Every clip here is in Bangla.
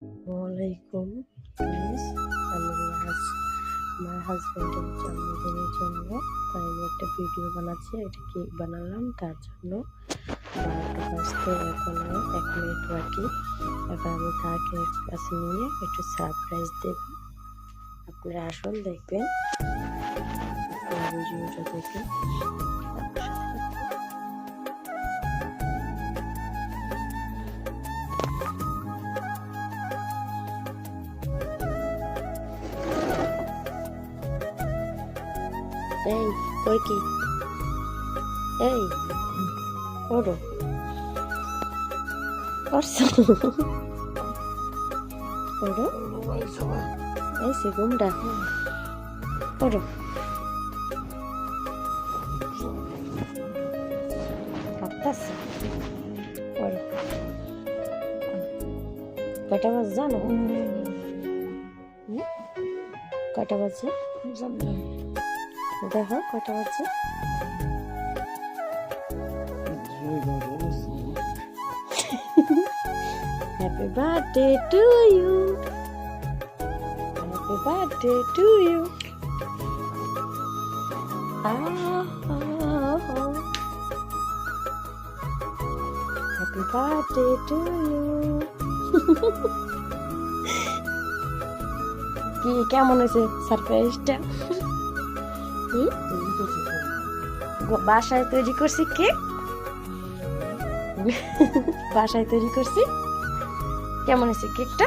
ওয়ালাইকুম গাইস, আমি আজ আমার হাজবেন্ডের জন্মদিনের জন্য তাই আমি একটা ভিডিও বানাচ্ছি। এটা কেক বানালাম তার জন্য 12টা বাজতে এখনো 1 মিনিট বাকি। এখন আমি তাকে কাছে নিয়ে একটু সারপ্রাইজ দেব। আপনারা আসুন, দেখবেন ভিডিওটা দেখবেন। এই কই কি এই ওরো করছো ওরো এই সে গুমডা ওরো কাঁপতাছে ওরো কটা বাজে জানো? কটা বাজে দেখো, কটা বাজে? Happy birthday to you. Happy birthday to you. Happy birthday to you. কি কেমন হয়েছে সারপ্রাইজটা? বাসায় তৈরি করছি কেক, বাসায় তৈরি করছি। কেমন হয়েছে কেকটা?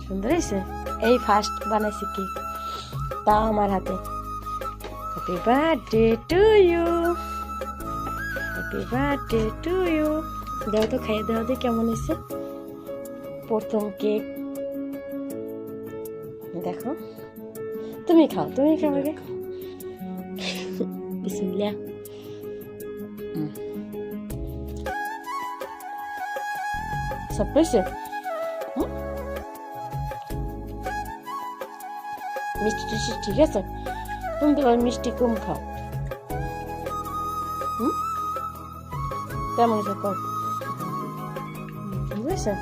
সুন্দর হয়েছে। এই ফার্স্ট বানাইছি কেক, তাও আমার হাতে। Happy birthday to you, happy birthday to you. দাও তো, খাইয়ে দাও দিয়ে কেমন হয়েছে প্রথম কেক। দেখো, তুমি খাও, তুমি খাও আগে। বিসমিল্লাহ। সব পেয়েছে? মিষ্টি টিষ্টি ঠিক আছে? তুমি তো মিষ্টি কম খাও। কেমন হয়েছে কম? ঠিক আছে।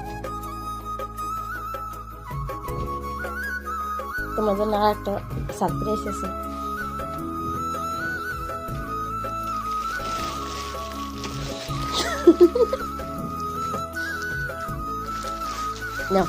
তোমার জন্য আর একটা সারপ্রাইজ আছে। No.